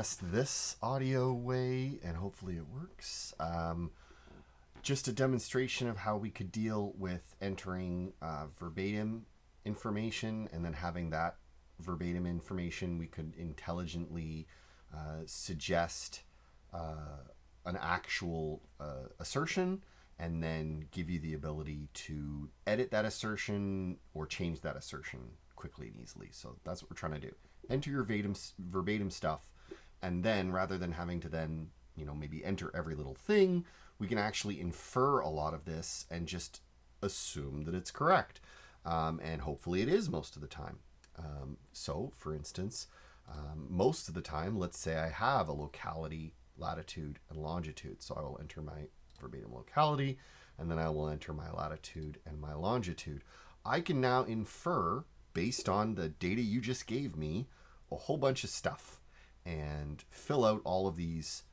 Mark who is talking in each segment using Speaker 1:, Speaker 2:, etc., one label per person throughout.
Speaker 1: Test this audio way, and hopefully it works. Just a demonstration of how we could deal with entering verbatim information, and then having that verbatim information we could intelligently suggest an actual assertion, and then give you the ability to edit that assertion or change that assertion quickly and easily. So that's what we're trying to do. Enter your verbatim stuff, and then rather than having to then, maybe enter every little thing, we can actually infer a lot of this and just assume that it's correct. And hopefully it is most of the time. So, for instance, most of the time, let's say I have a locality, latitude, and longitude. So I will enter my verbatim locality, and then I will enter my latitude and my longitude. I can now infer, based on the data you just gave me, a whole bunch of stuff and fill out all of these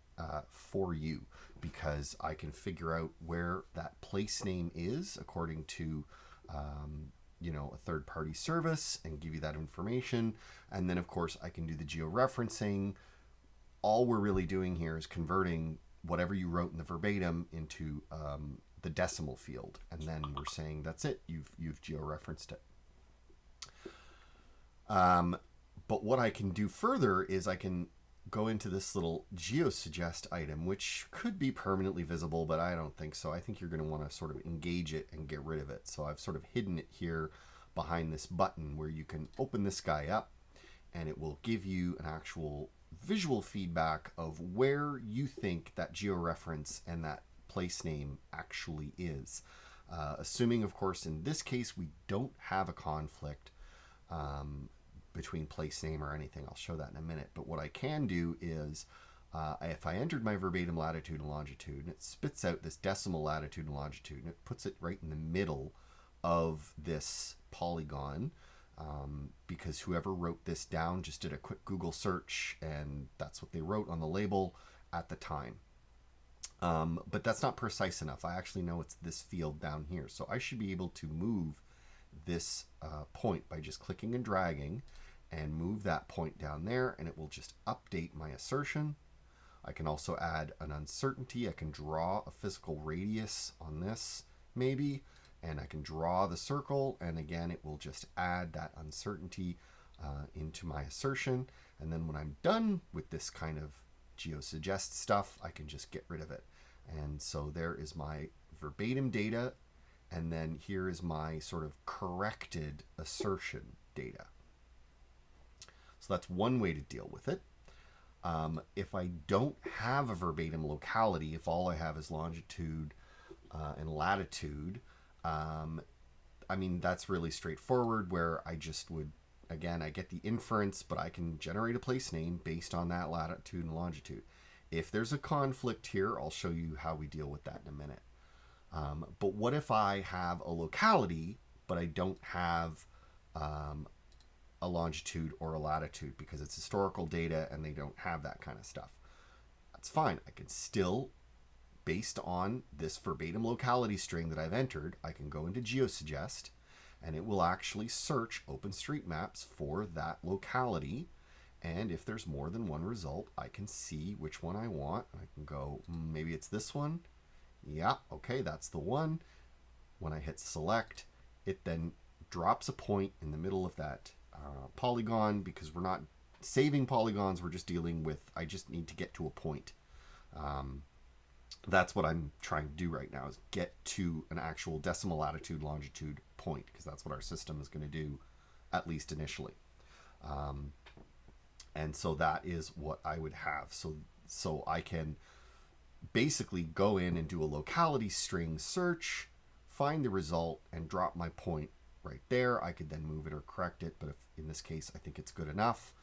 Speaker 1: for you, because I can figure out where that place name is according to a third-party service and give you that information. And then, of course, I can do the georeferencing. All we're really doing here is converting whatever you wrote in the verbatim into the decimal field, and then we're saying that's it. You've georeferenced it. But what I can do further is I can go into this little geosuggest item, which could be permanently visible, but I don't think so. I think you're going to want to sort of engage it and get rid of it. So I've sort of hidden it here behind this button where you can open this guy up, and it will give you an actual visual feedback of where you think that georeference and that place name actually is. Assuming, of course, in this case, we don't have a conflict between place name or anything. I'll show that in a minute. But what I can do is, if I entered my verbatim latitude and longitude, and it spits out this decimal latitude and longitude, and it puts it right in the middle of this polygon, because whoever wrote this down just did a quick Google search, and that's what they wrote on the label at the time. But that's not precise enough. I actually know it's this field down here. So I should be able to move this point by just clicking and dragging, and move that point down there, and it will just update my assertion. I can also add an uncertainty. I can draw a physical radius on this, maybe, and I can draw the circle, and again, it will just add that uncertainty into my assertion. And then when I'm done with this kind of geosuggest stuff, I can just get rid of it. And so there is my verbatim data, and then here is my sort of corrected assertion data. So that's one way to deal with it. If I don't have a verbatim locality, if all I have is longitude and latitude, that's really straightforward, where I just would, again, I get the inference, but I can generate a place name based on that latitude and longitude. If there's a conflict here, I'll show you how we deal with that in a minute. But what if I have a locality, but I don't have a longitude or a latitude, because it's historical data and they don't have that kind of stuff? That's fine. I can still, based on this verbatim locality string that I've entered, I can go into GeoSuggest, and it will actually search OpenStreetMaps for that locality. And if there's more than one result, I can see which one I want. I can go, maybe it's this one. Yeah, okay, that's the one. When I hit select, it then drops a point in the middle of that polygon, because we're not saving polygons, we're just dealing with, I just need to get to a point. That's what I'm trying to do right now, is get to an actual decimal latitude longitude point, because that's what our system is going to do, at least initially. And so that is what I would have. So I can basically go in and do a locality string search, find the result, and drop my point right there. I could then move it or correct it, but if in this case I think it's good enough,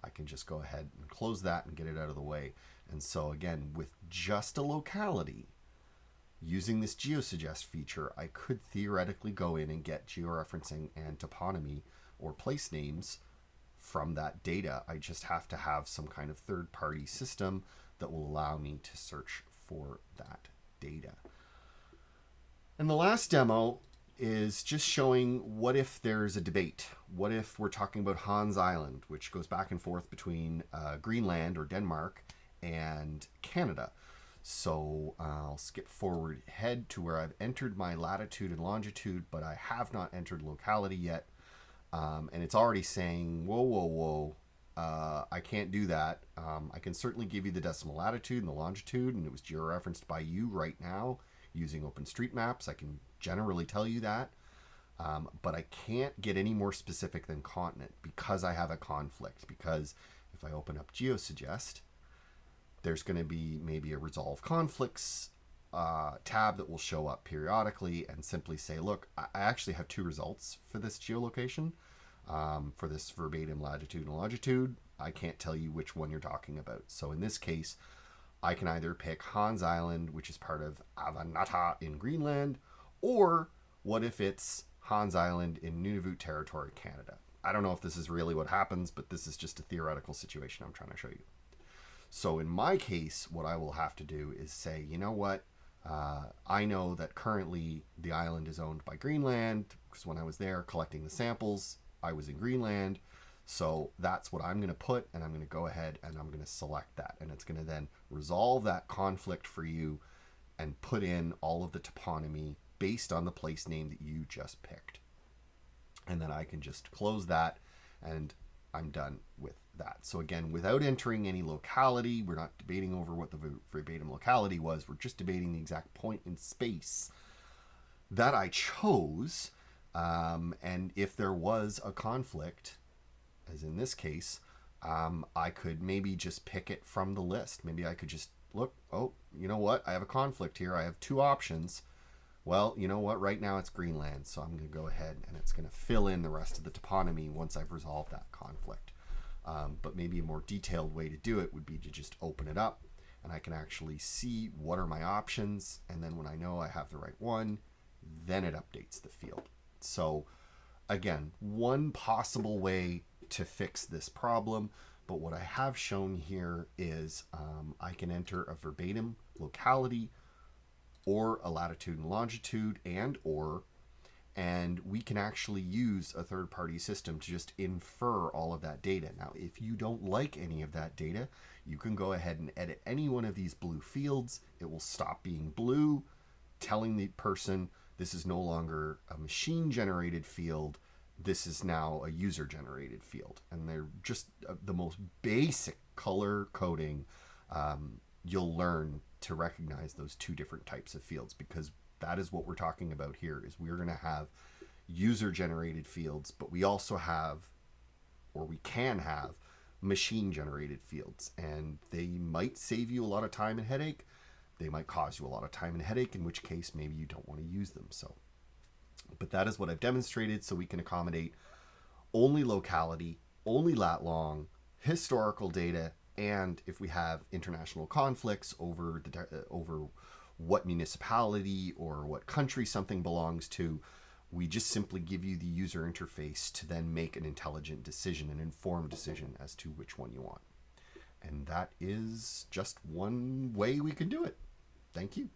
Speaker 1: I can just go ahead and close that and get it out of the way. And so again, with just a locality, using this geosuggest feature, I could theoretically go in and get georeferencing and toponymy or place names from that data. I just have to have some kind of third-party system that will allow me to search for that data. And the last demo is just showing what if there's a debate. What if we're talking about Hans Island, which goes back and forth between Greenland or Denmark and Canada. So I'll skip forward, head to where I've entered my latitude and longitude, but I have not entered locality yet. And it's already saying, whoa, whoa, whoa, I can't do that. I can certainly give you the decimal latitude and the longitude, and it was georeferenced by you right now using OpenStreetMaps. I can generally tell you that. But I can't get any more specific than continent because I have a conflict. Because if I open up GeoSuggest, there's going to be maybe a resolve conflicts tab that will show up periodically and simply say, look, I actually have two results for this geolocation. For this verbatim latitude and longitude, I can't tell you which one you're talking about. So in this case, I can either pick Hans Island, which is part of Avanata in Greenland, or what if it's Hans Island in Nunavut Territory, Canada. I don't know if this is really what happens, but this is just a theoretical situation I'm trying to show you. So in my case, what I will have to do is say, you know what? I know that currently the island is owned by Greenland, because when I was there collecting the samples, I was in Greenland. So that's what I'm going to put, and I'm going to go ahead and I'm going to select that. And it's going to then resolve that conflict for you and put in all of the toponymy based on the place name that you just picked. And then I can just close that and I'm done with that. So again, without entering any locality, we're not debating over what the verbatim locality was. We're just debating the exact point in space that I chose. And if there was a conflict, as in this case, I could maybe just pick it from the list. Maybe I could just look, oh, you know what? I have a conflict here. I have two options. Well, you know what? Right now it's Greenland. So I'm going to go ahead and it's going to fill in the rest of the toponymy once I've resolved that conflict. But maybe a more detailed way to do it would be to just open it up and I can actually see what are my options. And then when I know I have the right one, then it updates the field. So again, one possible way to fix this problem, but what I have shown here is I can enter a verbatim locality or a latitude and longitude and we can actually use a third-party system to just infer all of that data. Now, if you don't like any of that data, you can go ahead and edit any one of these blue fields. It will stop being blue, telling the person this is no longer a machine-generated field. This is now a user-generated field. And they're just the most basic color coding. You'll learn to recognize those two different types of fields, because that is what we're talking about here. Is we're going to have user-generated fields, but we also have, or we can have, machine-generated fields. And they might save you a lot of time and headache. They might cause you a lot of time and headache, in which case maybe you don't want to use them. So, but that is what I've demonstrated, so we can accommodate only locality, only lat long, historical data, and if we have international conflicts over what municipality or what country something belongs to, we just simply give you the user interface to then make an intelligent decision, an informed decision as to which one you want. And that is just one way we can do it. Thank you.